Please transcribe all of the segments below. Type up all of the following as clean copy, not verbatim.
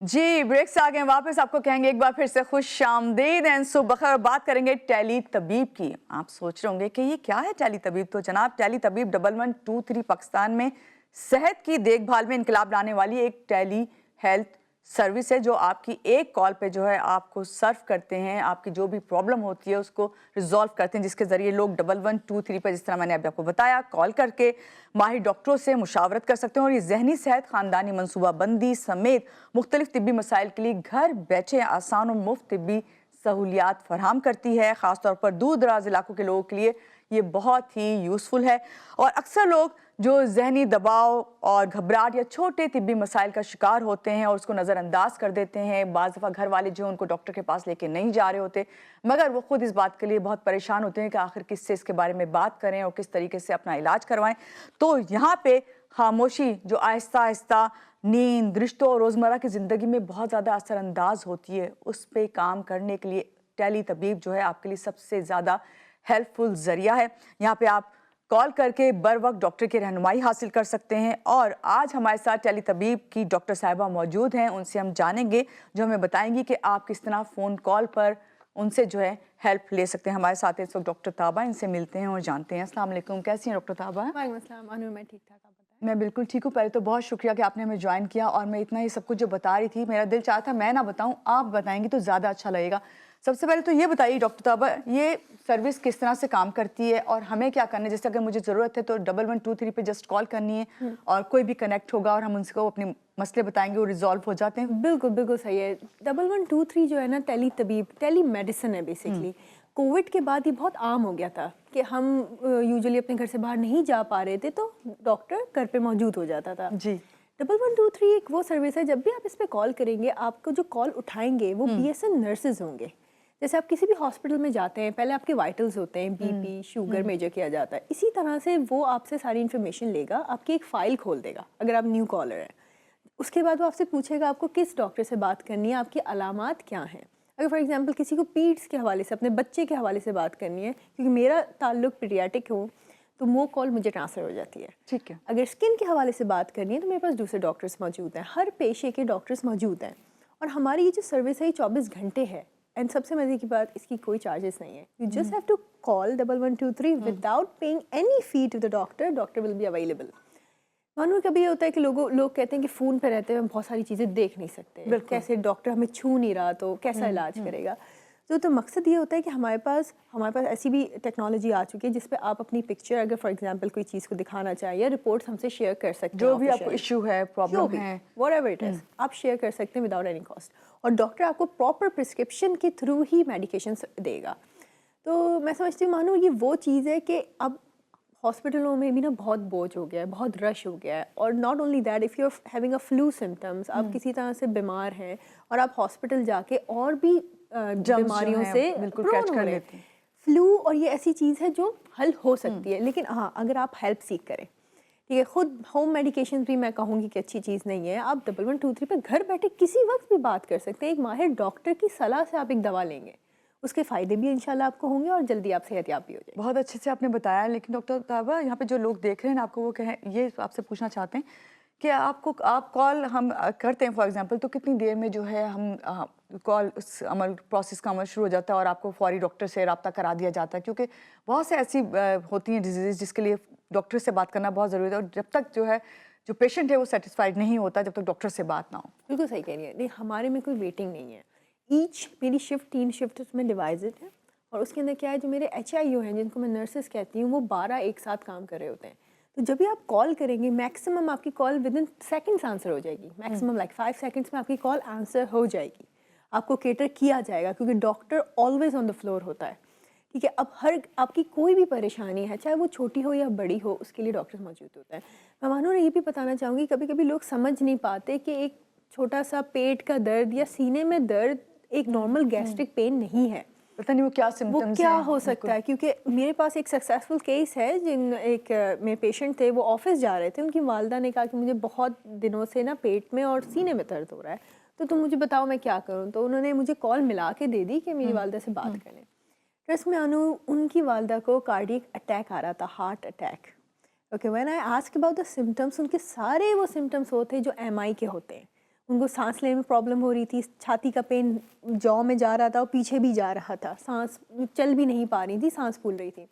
جی break سے آگے واپس آپ کو کہیں گے ایک بار پھر سے خوش آمدید ہیں صبح بخیر. بات کریں گے ٹیلی طبیب کی. آپ سوچ رہے ہوں گے کہ یہ کیا ہے ٹیلی طبیب. تو جناب ٹیلی طبیب 1123 پاکستان میں صحت کی دیکھ بھال میں انقلاب لانے والی ایک ٹیلی ہیلتھ سروس ہے جو آپ کی ایک کال پہ جو ہے آپ کو سرو کرتے ہیں. آپ کی جو بھی پرابلم ہوتی ہے اس کو ریزالو کرتے ہیں, جس کے ذریعے لوگ 1123 پہ جس طرح میں نے ابھی آپ کو بتایا کال کر کے ماہر ڈاکٹروں سے مشاورت کر سکتے ہیں. اور یہ ذہنی صحت, خاندانی منصوبہ بندی سمیت مختلف طبی مسائل کے لیے گھر بیٹھے آسان اور مفت طبی سہولیات فراہم کرتی ہے. خاص طور پر دور دراز علاقوں کے لوگوں کے لیے یہ بہت ہی یوزفل ہے. اور اکثر لوگ جو ذہنی دباؤ اور گھبراہٹ یا چھوٹے طبی مسائل کا شکار ہوتے ہیں اور اس کو نظر انداز کر دیتے ہیں, بعض دفعہ گھر والے جو ان کو ڈاکٹر کے پاس لے کے نہیں جا رہے ہوتے, مگر وہ خود اس بات کے لیے بہت پریشان ہوتے ہیں کہ آخر کس سے اس کے بارے میں بات کریں اور کس طریقے سے اپنا علاج کروائیں. تو یہاں پہ خاموشی جو آہستہ آہستہ نیند, رشتوں اور روزمرہ کی زندگی میں بہت زیادہ اثر انداز ہوتی ہے, اس پہ کام کرنے کے لیے ٹیلی طبیب جو ہے آپ کے لیے سب سے زیادہ ہیلپ فل ذریعہ ہے. یہاں پہ آپ کال کر کے بر وقت ڈاکٹر کی رہنمائی حاصل کر سکتے ہیں. اور آج ہمارے ساتھ ٹیلی طبیب کی ڈاکٹر صاحبہ موجود ہیں, ان سے ہم جانیں گے جو ہمیں بتائیں گی کہ آپ کس طرح فون کال پر ان سے جو ہے ہیلپ لے سکتے ہیں. ہمارے ساتھ اس وقت ڈاکٹر طابہ, ان سے ملتے ہیں اور جانتے ہیں. السلام علیکم, کیسی ہیں ڈاکٹر طابہ؟ وعلیکم السلام انو, میں ٹھیک ٹھاک, آپ بتائیں. میں بالکل ٹھیک ہوں. پہلے تو بہت شکریہ کہ آپ نے ہمیں جوائن کیا, اور میں اتنا ہی سب کچھ جو بتا رہی تھی میرا دل چاہتا تھا میں نہ بتاؤں, آپ بتائیں گی تو زیادہ اچھا لگے گا. سب سے پہلے تو یہ بتائیے ڈاکٹر طابہ, یہ سروس کس طرح سے کام کرتی ہے اور ہمیں کیا کرنا ہے؟ جیسے اگر مجھے ضرورت ہے تو 1123 پہ جسٹ کال کرنی ہے اور کوئی بھی کنیکٹ ہوگا اور ہم ان کو اپنے مسئلے بتائیں گے, وہ ریزالو ہو جاتے ہیں. بالکل بالکل صحیح ہے. 1123 جو ہے نا ٹیلی طبیب, ٹیلی میڈیسن ہے بیسکلی. کووڈ کے بعد یہ بہت عام ہو گیا تھا کہ ہم یوزلی اپنے گھر سے باہر نہیں جا پا رہے تھے تو ڈاکٹر گھر پہ موجود ہو جاتا تھا. جی 1123 ایک وہ سروس ہے, جب بھی آپ اس پہ کال کریں گے آپ کو جو کال اٹھائیں گے وہ بی ایس این نرسز ہوں گے. جیسے آپ کسی بھی ہاسپٹل میں جاتے ہیں, پہلے آپ کے وائٹلز ہوتے ہیں, بی پی شوگر میجر کیا جاتا ہے, اسی طرح سے وہ آپ سے ساری انفارمیشن لے گا, آپ کی ایک فائل کھول دے گا اگر آپ نیو کالر ہیں. اس کے بعد وہ آپ سے پوچھے گا آپ کو کس ڈاکٹر سے بات کرنی ہے, آپ کی علامات کیا ہیں. اگر فار ایگزامپل کسی کو پیڈس کے حوالے سے, اپنے بچے کے حوالے سے بات کرنی ہے, کیونکہ میرا تعلق پیڈیاٹک ہو تو وہ کال مجھے ٹرانسفر ہو جاتی ہے. ٹھیک ہے. اگر اسکن کے حوالے سے بات کرنی ہے تو میرے پاس دوسرے ڈاکٹرس موجود ہیں, ہر پیشے کے ڈاکٹرس موجود ہیں. اور ہماری یہ جو سروس ہے یہ 24 گھنٹے ہے. اینڈ سب سے مزے کی بات, اس کی کوئی چارجز نہیں ہے. You just have to call 1123 without paying any fee to the doctor. Doctor will be available. مانو کبھی ہوتا ہے کہ لوگ کہتے ہیں کہ فون پہ رہتے ہیں ہم بہت ساری چیزیں دیکھ نہیں سکتے, کیسے ڈاکٹر ہمیں چھو نہیں رہا تو کیسا علاج کرے گا. تو مقصد یہ ہوتا ہے کہ ہمارے پاس ایسی بھی ٹیکنالوجی آ چکی ہے جس پہ آپ اپنی پکچر, اگر فار ایگزامپل کوئی چیز کو دکھانا چاہیں یا رپورٹس ہم سے شیئر کر سکتے ہیں, جو بھی آپ کو ایشو ہے, پرابلم ہے, واٹ ایور اٹ از, آپ شیئر کر سکتے ہیں وداؤٹ اینی کاسٹ. اور ڈاکٹر آپ کو پراپر پرسکرپشن کے تھرو ہی میڈیکیشن دے گا. تو میں سمجھتی ہوں مانو یہ وہ چیز ہے کہ اب ہاسپٹلوں میں بھی نا بہت بوجھ ہو گیا ہے, بہت رش ہو گیا ہے. اور not only that, if you are having a flu symptoms, آپ کسی طرح سے بیمار ہیں اور آپ ہاسپٹل جا کے اور بھی بیماریوں سے پرون ہو رہے ہیں. فلو اور یہ ایسی چیز ہے جو حل ہو سکتی ہے, لیکن ہاں اگر آپ ہیلپ سیکھ کریں. ٹھیک ہے, خود ہوم میڈیکیشن بھی میں کہوں گی کہ اچھی چیز نہیں ہے. آپ 1123 پہ گھر بیٹھے کسی وقت بھی بات کر سکتے ہیں. ایک ماہر ڈاکٹر کی صلاح سے آپ ایک دوا لیں گے, اس کے فائدے بھی انشاءاللہ آپ کو ہوں گے اور جلدی آپ صحت یاب بھی ہو جائے. بہت اچھے سے آپ نے بتایا. لیکن ڈاکٹر طابہ, یہاں پہ جو لوگ دیکھ رہے ہیں آپ کو وہ کہیں, یہ آپ سے پوچھنا چاہتے ہیں کہ آپ کال ہم کرتے ہیں فار ایگزامپل, تو کتنی دیر میں جو ہے ہم کال اس پروسیس کا عمل شروع ہو جاتا ہے اور آپ کو فوری ڈاکٹر سے رابطہ کرا دیا جاتا ہے؟ کیونکہ بہت سے ایسی ہوتی ہیں ڈیزیز جس کے لیے ڈاکٹر سے بات کرنا بہت ضروری ہے, اور جب تک جو ہے جو پیشنٹ ہے وہ سیٹسفائڈ نہیں ہوتا جب تک ڈاکٹر سے بات نہ ہو. بالکل صحیح کہہ رہی ہے. نہیں, ہمارے میں کوئی ویٹنگ نہیں ہے. میری شفٹ 3 شفٹ میں ڈیوائزڈ ہے, اور اس کے اندر کیا ہے, جو میرے ایچ آئی یو ہیں جن کو میں نرسز کہتی ہوں, وہ 12 ایک ساتھ کام کر رہے ہوتے ہیں. تو جب بھی آپ کال کریں گے میکسیمم آپ کی کال ود ان سیکنڈس آنسر ہو جائے گی. میکسیمم لائک 5 سیکنڈس میں آپ کی کال آنسر ہو جائے گی. آپ کو کیٹر کیا جائے گا کیونکہ doctor always on the floor ہوتا ہے. ٹھیک ہے, اب آپ کی کوئی بھی پریشانی ہے, چاہے وہ چھوٹی ہو یا بڑی ہو, اس کے لیے ڈاکٹر موجود ہوتا ہے. میں مانو یہ بھی بتانا چاہوں گی, کبھی کبھی لوگ سمجھ نہیں پاتے کہ ایک چھوٹا سا پیٹ کا درد یا سینے میں درد ایک نارمل گیسٹرک پین نہیں ہے. پتہ نہیں وہ کیا سمپٹمز ہیں, کیا ہو سکتا ہے. کیونکہ میرے پاس ایک سکسیزفل کیس ہے, ایک میرے پیشنٹ تھے, وہ آفس جا رہے تھے, ان کی والدہ نے کہا کہ مجھے بہت دنوں سے نا پیٹ میں اور سینے میں درد ہو رہا ہے, تو تم مجھے بتاؤ میں کیا کروں. تو انہوں نے مجھے کال ملا کے دے دی کہ میری والدہ سے بات کریں. ٹرسٹ میں انو, ان کی والدہ کو کارڈیک اٹیک آ رہا تھا, heart attack. Okay, when I ask about the symptoms, ان کے سارے وہ سمٹمس ہوتے جو ایم آئی کے ہوتے ہیں. ان کو سانس لینے میں پرابلم ہو رہی تھی, چھاتی کا پین جو میں جا رہا تھا اور پیچھے بھی جا رہا تھا, سانس چل بھی نہیں پا رہی تھی, سانس پھول رہی تھی.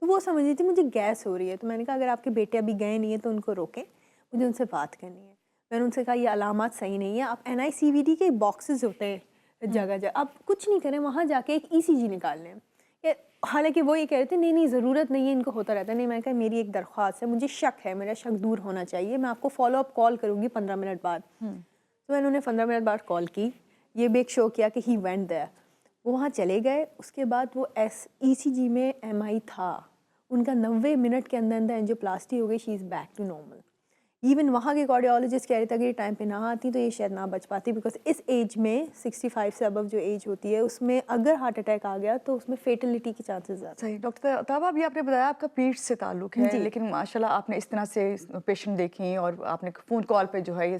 تو وہ سمجھ رہی تھی مجھے گیس ہو رہی ہے. تو میں نے کہا اگر آپ کے بیٹے ابھی گئے نہیں ہیں تو ان کو روکیں, مجھے ان سے بات کرنی ہے. میں نے ان سے کہا یہ علامات صحیح نہیں ہیں, آپ NICVD کے باکسز ہوتے ہیں جگہ جگہ, آپ کچھ نہیں کریں, وہاں جا کے ایک ECG نکال لیں. حالانکہ وہ یہ کہہ رہے تھے نہیں ضرورت نہیں ہے, ان کو ہوتا رہتا ہے. نہیں, میں نے کہا میری ایک درخواست ہے, مجھے شک ہے, میرا شک دور ہونا چاہیے, میں آپ کو فالو اپ کال کروں گی 15 منٹ بعد. تو میں نے انہیں 15 منٹ بعد کال کی, یہ میک شو کیا کہ ہی وینٹ دیئر. وہ وہاں چلے گئے. اس کے بعد وہ ECG میں MI تھا, ان کا 90 منٹ کے اندر اینجیوپلاسٹی ہو گئی, شی is back to normal. Even وہاں کے کارڈیولوجسٹ کہہ رہے تھے اگر یہ ٹائم پہ نہ آتی تو یہ شاید نہ بچ پاتی, بیکاز اس ایج میں 65 سے ابو جو ایج ہوتی ہے اس میں اگر ہارٹ اٹیک آ گیا تو اس میں فیٹلٹی کے چانسز زیادہ. صحیح. ڈاکٹر طابہ, ابھی آپ نے بتایا آپ کا پیٹھ سے تعلق ہے, لیکن ماشاء اللہ آپ نے اس طرح سے پیشنٹ دیکھی اور آپ نے فون کال پہ جو ہے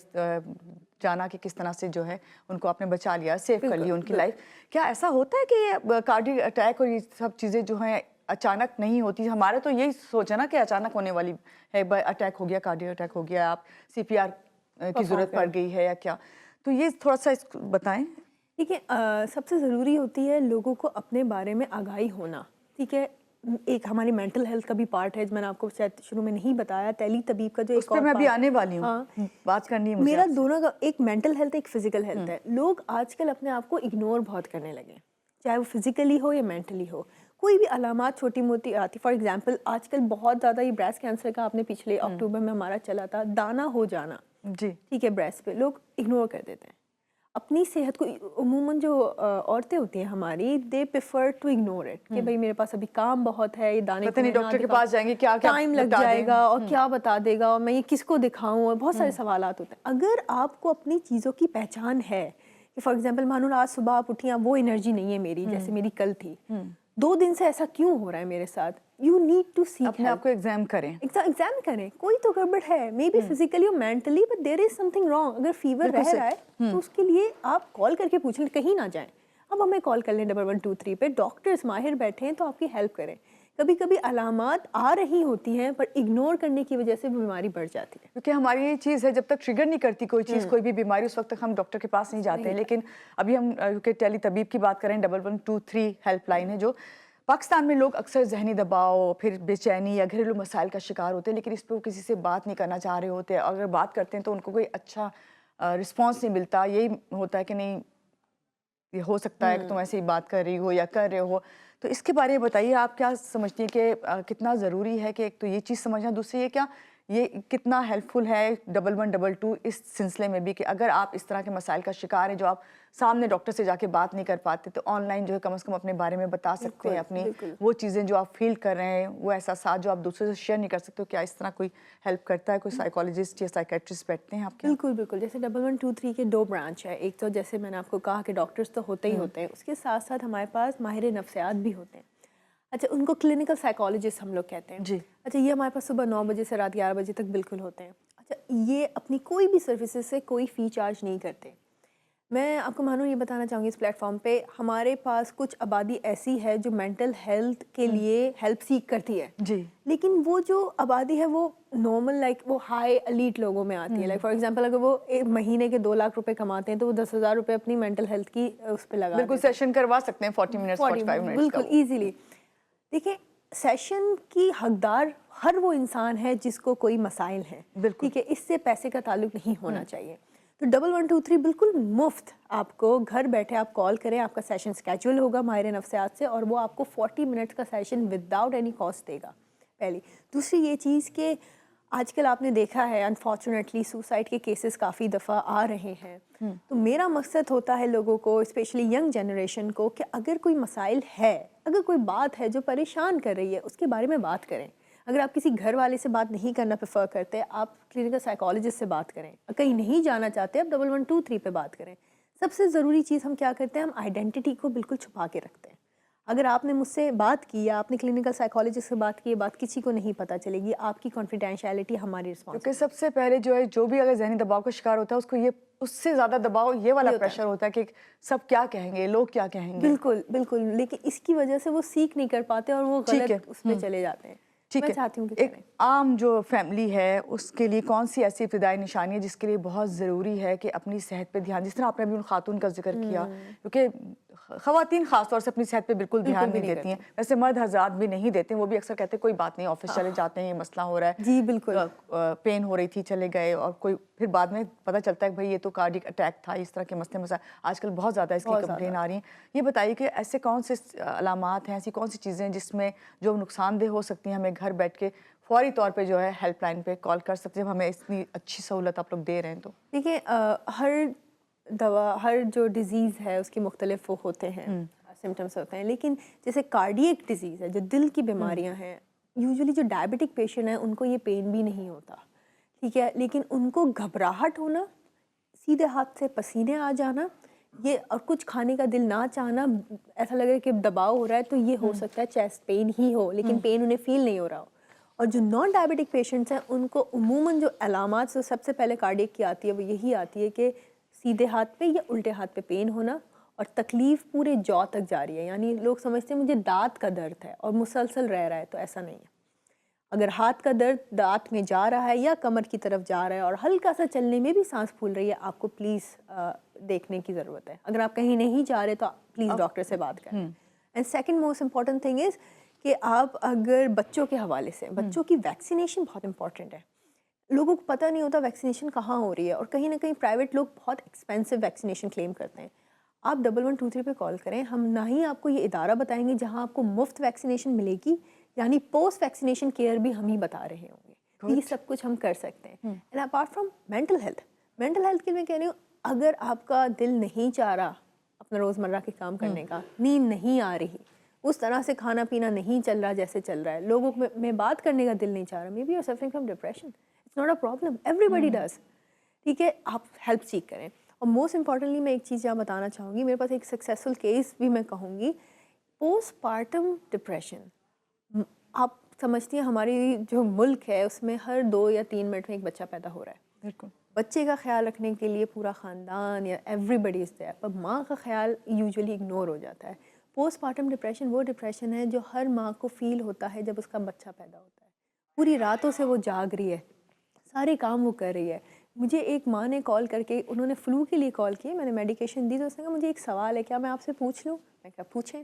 جانا کہ کس طرح سے جو ہے ان کو آپ نے بچا لیا, سیو کر لی ان کی لائف. کیا ایسا ہوتا ہے کہ کارڈیک اٹیک اور یہ سب چیزیں جو ہیں اچانک نہیں ہوتی؟ ہمارے تو یہی سوچ ہے نا کہ اچانک ہونے والی ہے, اٹیک ہو گیا, کارڈیک اٹیک ہو گیا, آپ CPR کی ضرورت پڑ گئی ہے یا کیا. تو یہ تھوڑا سا بتائیں. دیکھیے, سب سے ضروری ہوتی ہے لوگوں کو اپنے بارے میں آگاہی ہونا. ٹھیک ہے, ایک ہماری مینٹل ہیلتھ کا بھی پارٹ ہے, میں نے آپ کو شاید شروع میں نہیں بتایا, ٹیلی طبیب کا جو ایک اور میں بھی آنے والی ہوں, بات کرنی ہے میرا دونوں کا. ایک مینٹل ہیلتھ, ایک فزیکل ہیلتھ ہے. لوگ آج کل اپنے آپ کو اگنور بہت کرنے لگے, چاہے وہ فزیکلی ہو یا مینٹلی ہو. کوئی بھی علامات چھوٹی موٹی آتی, فار ایگزامپل آج کل بہت زیادہ یہ بریسٹ کینسر کا, آپ نے پچھلے اکتوبر میں ہمارا چلا تھا, دانا ہو جانا, جی ٹھیک ہے, بریسٹ پہ لوگ اگنور کر دیتے ہیں اپنی صحت کو. عموماً جو عورتیں ہوتی ہیں ہماری, they prefer to ignore it کہ بھائی میرے پاس ابھی کام بہت ہے, یہ دانے پتہ نہیں ڈاکٹر کے پاس جائیں گے کیا ٹائم لگ جائے گا اور کیا بتا دے گا اور میں یہ کس کو دکھاؤں, اور بہت سارے سوالات ہوتے ہیں. اگر آپ کو اپنی چیزوں کی پہچان ہے کہ فار ایگزامپل مانو آج صبح آپ اٹھی, وہ انرجی نہیں ہے میری جیسے میری کل تھی, 2 دن سے ایسا کیوں ہو رہا ہے میرے ساتھ, یو نیڈ ٹو سیک اپنے آپ کو ایگزام کریں. ایگزام کریں, کوئی تو گڑبڑ ہے, مے بی فزیکلی اور mentally, but there is some thing wrong. اگر فیور رہ رہا ہے تو اس کے لیے آپ کال کر کے پوچھ لیں, کہیں نہ جائیں, اب ہمیں کال کر لیں 1123 پہ, ڈاکٹرز ماہر بیٹھے ہیں تو آپ کی ہیلپ کریں. کبھی کبھی علامات آ رہی ہوتی ہیں پر اگنور کرنے کی وجہ سے بیماری بڑھ جاتی ہے, کیونکہ ہماری یہ چیز ہے جب تک ٹریگر نہیں کرتی کوئی چیز, کوئی بھی بیماری, اس وقت تک ہم ڈاکٹر کے پاس نہیں جاتے ہیں. لیکن ابھی ہم ٹیلی طبیب کی بات کریں, 1123 ہیلپ لائن ہے جو پاکستان میں لوگ اکثر ذہنی دباؤ, پھر بے چینی یا گھریلو مسائل کا شکار ہوتے ہیں, لیکن اس پہ وہ کسی سے بات نہیں کرنا چاہ رہے ہوتے. اگر بات کرتے ہیں تو ان کو کوئی اچھا رسپانس نہیں ملتا. یہی ہوتا ہے کہ نہیں, یہ ہو سکتا ہے کہ تم ایسے ہی بات کر رہی ہو یا کر رہے ہو. تو اس کے بارے میں بتائیے, آپ کیا سمجھتی ہیں کہ کتنا ضروری ہے کہ ایک تو یہ چیز سمجھنا, دوسری یہ کیا یہ کتنا ہیلپ فل ہے 1122 اس سلسلے میں بھی کہ اگر آپ اس طرح کے مسائل کا شکار ہیں جو آپ سامنے ڈاکٹر سے جا کے بات نہیں کر پاتے, تو آن لائن جو ہے کم از کم اپنے بارے میں بتا سکتے ہیں, اپنی وہ چیزیں جو آپ فیل کر رہے ہیں, وہ احساسات جو آپ دوسرے سے شیئر نہیں کر سکتے. کیا اس طرح کوئی ہیلپ کرتا ہے, کوئی سائیکالوجسٹ یا سائیکیٹرسٹ بیٹھتے ہیں آپ کے؟ بالکل بالکل. جیسے 1123 کے 2 برانچ ہے, ایک تو جیسے میں نے آپ کو کہا کہ ڈاکٹرز تو ہوتے ہی ہوتے ہیں, اس کے ساتھ ساتھ ہمارے پاس ماہر نفسیات بھی ہوتے ہیں. اچھا, ان کو کلینکل سائیکالوجسٹ ہم لوگ کہتے ہیں. جی. اچھا, یہ ہمارے پاس صبح 9 بجے سے رات 11 بجے تک بالکل ہوتے ہیں. اچھا, یہ اپنی کوئی بھی سروسز سے کوئی فی چارج نہیں کرتے. میں آپ کو مانو یہ بتانا چاہوں گی اس پلیٹ فارم پہ ہمارے پاس کچھ آبادی ایسی ہے جو مینٹل ہیلتھ کے لیے ہیلپ سیک کرتی ہے, جی, لیکن وہ جو آبادی ہے وہ نارمل لائک وہ ہائی ایلیٹ لوگوں میں آتی ہے. لائک فار ایگزامپل اگر وہ ایک مہینے کے 2 لاکھ روپے کماتے ہیں تو وہ 10,000 روپے اپنی مینٹل ہیلتھ کی اس پہ لگا بالکل سیشن کروا سکتے ہیں 40 منٹس 45 منٹس بالکل ایزیلی. دیکھیں, سیشن کی حقدار ہر وہ انسان ہے جس کو کوئی مسائل ہیں, ٹھیک ہے, اس سے پیسے کا تعلق نہیں ہونا چاہیے. تو 1123 بالکل مفت, آپ کو گھر بیٹھے آپ کال کریں, آپ کا سیشن اسکیجول ہوگا ماہر نفسیات سے, اور وہ آپ کو 40 منٹ کا سیشن وداؤٹ اینی کاسٹ دے گا. پہلی. دوسری یہ چیز کہ آج کل آپ نے دیکھا ہے انفارچونیٹلی سوسائڈ کے کیسز کافی دفعہ آ رہے ہیں, تو میرا مقصد ہوتا ہے لوگوں کو, اسپیشلی ینگ جنریشن کو, کہ اگر کوئی مسائل ہے, اگر کوئی بات ہے جو پریشان کر رہی ہے, اس کے بارے میں بات کریں. اگر آپ کسی گھر والے سے بات نہیں کرنا پریفر کرتے, آپ کلینکل سائیکالوجسٹ سے بات کریں. کہیں نہیں جانا چاہتے, آپ 1123 پہ بات کریں. سب سے ضروری چیز ہم کیا کرتے ہیں, ہم آئیڈینٹی کو بالکل چھپا کے رکھتے ہیں. اگر آپ نے مجھ سے بات کی یا آپ نے کلینکل سائیکالوجسٹ سے بات کی, یہ بات کسی کو نہیں پتہ چلے گی. آپ کی کانفیڈینشیلٹی ہماری رسپانس. کیونکہ سب سے پہلے جو بھی اگر ذہنی دباؤ کا شکار ہوتا ہے, اس کو یہ اس سے زیادہ دباؤ یہ والا پریشر ہوتا ہے کہ سب کیا کہیں گے, لوگ کیا کہیں گے. بالکل بالکل, لیکن اس کی وجہ سے وہ سیکھ نہیں کر پاتے اور وہ غلط اس میں چلے جاتے ہیں. ٹھیک میں ہے، چاہتی ہوں کہ ایک عام جو فیملی ہے اس کے لیے کون سی ایسی ابتدائی نشانی ہے جس کے لیے بہت ضروری ہے کہ اپنی صحت پہ دھیان، جس طرح آپ نے ابھی ان خاتون کا ذکر کیا، کیونکہ خواتین خاص طور سے اپنی صحت پہ بالکل دھیان نہیں دیتی ہیں، ویسے مرد حضرات بھی نہیں دیتے، وہ بھی اکثر کہتے ہیں کوئی بات نہیں، آفس چلے جاتے ہیں، یہ مسئلہ ہو رہا ہے، جی بالکل، پین ہو رہی تھی چلے گئے، اور کوئی پھر بعد میں پتہ چلتا ہے کہ بھائی یہ تو کارڈیک اٹیک تھا، اس طرح کے مسئلے مسائل آج کل بہت زیادہ اس کی کمپلین آ رہی ہیں. یہ بتائیے کہ ایسے کون سے علامات ہیں، ایسی کون سی چیزیں جس میں جو نقصان دہ ہو سکتی ہیں، ہمیں گھر بیٹھ کے فوری طور پہ جو ہے ہیلپ لائن پہ کال کر سکتے ہیں، ہمیں اتنی اچھی سہولت آپ لوگ دے رہے ہیں تو؟ دیکھیں ہر دوا، ہر جو ڈیزیز ہے اس کی مختلف وہ ہوتے ہیں، سمٹمس ہوتے ہیں، لیکن جیسے کارڈیک ڈیزیز ہے، جو دل کی بیماریاں ہیں، یوزولی جو ڈائبٹک پیشنٹ ہیں ان کو یہ پین بھی نہیں ہوتا، ٹھیک ہے، لیکن ان کو گھبراہٹ ہونا، سیدھے ہاتھ سے پسینے آ جانا، یہ اور کچھ کھانے کا دل نہ چاہنا، ایسا لگے کہ دباؤ ہو رہا ہے، تو یہ ہو سکتا ہے چیسٹ پین ہی ہو، لیکن پین انہیں فیل نہیں ہو رہا ہو. اور جو نان ڈائبٹک پیشنٹس ہیں ان کو عموماً جو علامات سے سب سے پہلے کارڈیک کی آتی ہے وہ یہی آتی ہے کہ سیدھے ہاتھ پہ یا الٹے ہاتھ پہ پین ہونا، اور تکلیف پورے جو تک جاری ہے، یعنی لوگ سمجھتے ہیں مجھے دانت کا درد ہے اور مسلسل رہ رہا ہے، تو ایسا نہیں ہے. اگر ہاتھ کا درد دانت میں جا رہا ہے یا کمر کی طرف جا رہا ہے اور ہلکا سا چلنے میں بھی سانس پھول رہی ہے، آپ کو پلیز دیکھنے کی ضرورت ہے. اگر آپ کہیں نہیں جا رہے تو پلیز ڈاکٹر سے بات کریں. And second most important thing is کہ آپ اگر بچوں کے حوالے سے، بچوں کی ویکسینیشن بہت امپورٹنٹ ہے. لوگوں کو پتہ نہیں ہوتا ویکسینیشن کہاں ہو رہی ہے، اور کہیں نہ کہیں پرائیویٹ لوگ بہت ایکسپینسو ویکسینیشن کلیم کرتے ہیں. آپ 1123 پہ کال کریں، ہم نہ ہی آپ کو یہ ادارہ بتائیں گے جہاں آپ کو مفت ویکسینیشن ملے گی، یعنی پوسٹ ویکسینیشن کیئر بھی ہم ہی بتا رہے ہوں گے. یہ سب کچھ ہم کر سکتے ہیں. And apart from mental health کے میں کہہ رہی ہوں، اگر آپ کا دل نہیں چاہ رہا اپنا روزمرہ کے کام کرنے کا، نیند نہیں آ رہی، اس طرح سے کھانا پینا نہیں چل رہا جیسے چل رہا ہے، لوگوں میں بات کرنے کا دل نہیں چاہ رہا، may be you are suffering from depression, it's not a problem, everybody does. ٹھیک ہے، آپ ہیلپ سیک کریں. اور موسٹ امپورٹنٹلی میں ایک چیز یہاں بتانا چاہوں گی، میرے پاس ایک سکسیزفل کیس بھی میں کہوں گی. پوسٹ پارٹم ڈپریشن، آپ سمجھتی ہیں ہماری جو ملک ہے اس میں ہر 2 یا 3 منٹ میں ایک بچہ پیدا ہو رہا ہے. بالکل. بچے کا خیال رکھنے کے لیے پورا خاندان یا ایوری بڈی از دیئر، پر ماں کا خیال یوزولی اگنور ہو جاتا ہے. پوسٹ پارٹم ڈپریشن وہ ڈپریشن ہے جو ہر ماں کو فیل ہوتا ہے جب اس کا بچہ پیدا ہوتا ہے. پوری راتوں سے وہ جاگ رہی ہے، سارے کام وہ کر رہی ہے. مجھے ایک ماں نے کال کر کے، انہوں نے فلو کے لیے کال کی، میں نے میڈیکیشن دی، تو اس نے کہا مجھے ایک سوال ہے، کیا میں آپ سے پوچھ لوں؟ میں کہا پوچھیں.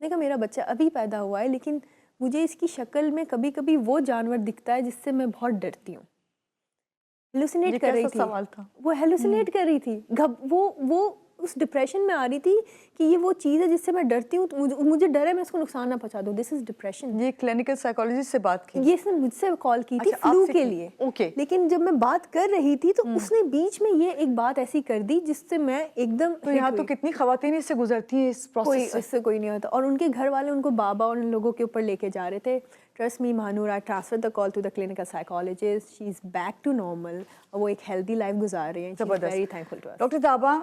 نے کہا میرا بچہ ابھی پیدا ہوا ہے، لیکن مجھے اس کی شکل میں کبھی کبھی وہ جانور دکھتا ہے جس سے میں بہت ڈرتی ہوں. ہیلوسینیٹ کر رہی تھی، سوال تھا وہ ہیلوسینیٹ کر رہی تھی، وہ اس ڈپریشن میں آ رہی تھی کہ یہ وہ چیز ہے جس سے میں ڈرتی ہوں، تو مجھے ڈر ہے میں اس کو نقصان نہ پہنچا دوں. دس از ڈپریشن. یہ کلینکل سائیکالوجسٹ سے بات کی؟ یہ اس نے مجھ سے کال کی تھی فلو کے لیے. اوکے. لیکن جب میں بات کر رہی تھی تو اس نے بیچ میں یہ ایک بات ایسی کر دی جس سے میں ایک دم، تو یہاں تو کتنی خواتین اس سے گزرتی ہیں اس پروسیس سے. اس سے کوئی نہیں ہوتا. اور ان کے گھر والے ان کو بابا اور ان لوگوں کے اوپر لے کے جا رہے تھے. ٹرسٹ می مانور، I transfer the call to the clinical psychologist, she is back to normal, اور وہ ایک ہیلدی لائف گزار رہی ہیں. Very thankful to us. Doctor Taba,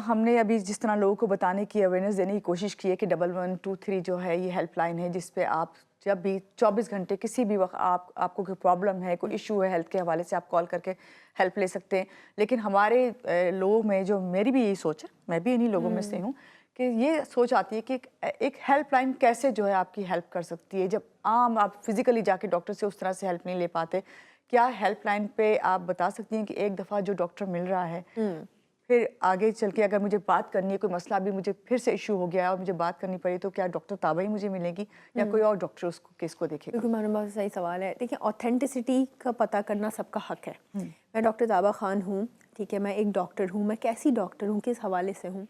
ہم نے ابھی جس طرح لوگوں کو بتانے کی، اویئرنیس دینے کی کوشش کی ہے کہ 1123 جو ہے یہ ہیلپ لائن ہے جس پہ آپ جب بھی 24 گھنٹے کسی بھی وقت آپ کو کوئی پرابلم ہے، کوئی ایشو ہے ہیلتھ کے حوالے سے، آپ کال کر کے ہیلپ لے سکتے ہیں. لیکن ہمارے لوگوں میں، جو میری بھی یہی سوچ ہے، میں بھی انہی لوگوں میں سے ہوں، کہ یہ سوچ آتی ہے کہ ایک ہیلپ لائن کیسے جو ہے آپ کی ہیلپ کر سکتی ہے جب عام آپ فزیکلی جا کے ڈاکٹر سے اس طرح سے ہیلپ نہیں لے پاتے. کیا ہیلپ لائن پہ آپ بتا سکتی ہیں کہ ایک دفعہ جو ڈاکٹر مل رہا ہے، پھر آگے چل کے اگر مجھے بات کرنی ہے، کوئی مسئلہ بھی مجھے پھر سے ایشو ہو گیا اور مجھے بات کرنی پڑی، تو کیا ڈاکٹر طابہ ہی مجھے ملے گی یا کوئی اور ڈاکٹر اس کیس کو دیکھے گا؟ بالکل میڈم، بہت صحیح سوال ہے. دیکھیں، آتھینٹسٹی کا پتہ کرنا سب کا حق ہے. میں ڈاکٹر طابہ خان ہوں، ٹھیک ہے، میں ایک ڈاکٹر ہوں. میں کیسی ڈاکٹر ہوں، کس حوالے سے ہوں؟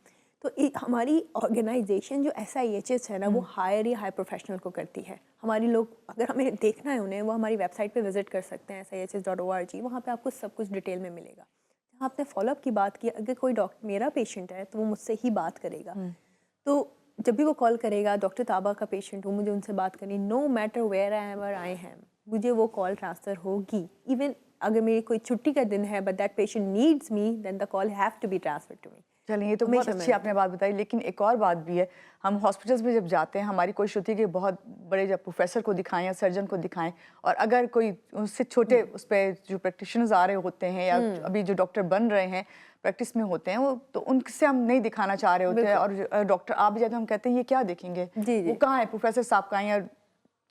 تو ہماری آرگنائزیشن جو SIHS ہے نا، وہ ہائر یا ہائی پروفیشنل کو کرتی ہے. ہماری لوگ، اگر ہمیں دیکھنا ہے انہیں، وہ ہماری ویب سائٹ پہ وزٹ کر سکتے ہیں SIHS.org. وہاں پہ آپ کو سب کچھ ڈیٹیل میں ملے گا. جہاں آپ نے فالو اپ کی بات کی، اگر کوئی ڈاکٹر میرا پیشنٹ ہے تو وہ مجھ سے ہی بات کرے گا. تو جب بھی وہ کال کرے گا، ڈاکٹر طابہ کا پیشنٹ ہوں، مجھے ان سے بات کرنی، no matter where I am, مجھے وہ کال ٹرانسفر ہوگی. ایون اگر میری کوئی چھٹی کا دن ہے but that patient needs me, then the call have to be transfer to me. چلیے، یہ تو بہت اچھی آپ نے بات بتائی. لیکن ایک اور بات بھی ہے، ہم ہاسپٹلس میں جب جاتے ہیں، ہماری کوشش ہوتی ہے کہ بہت بڑے جب پروفیسر کو دکھائیں یا سرجن کو دکھائیں، اور اگر کوئی اس سے چھوٹے اس پہ جو پریکٹیشنرز آ رہے ہوتے ہیں یا ابھی جو ڈاکٹر بن رہے ہیں، پریکٹس میں ہوتے ہیں، وہ تو ان سے ہم نہیں دکھانا چاہ رہے ہوتے ہیں. اور ڈاکٹر آپ بھی جاتے ہیں، ہم کہتے ہیں یہ کیا دیکھیں گے، وہ کہاں ہے پروفیسر صاحب کہاں ہیں،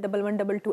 1122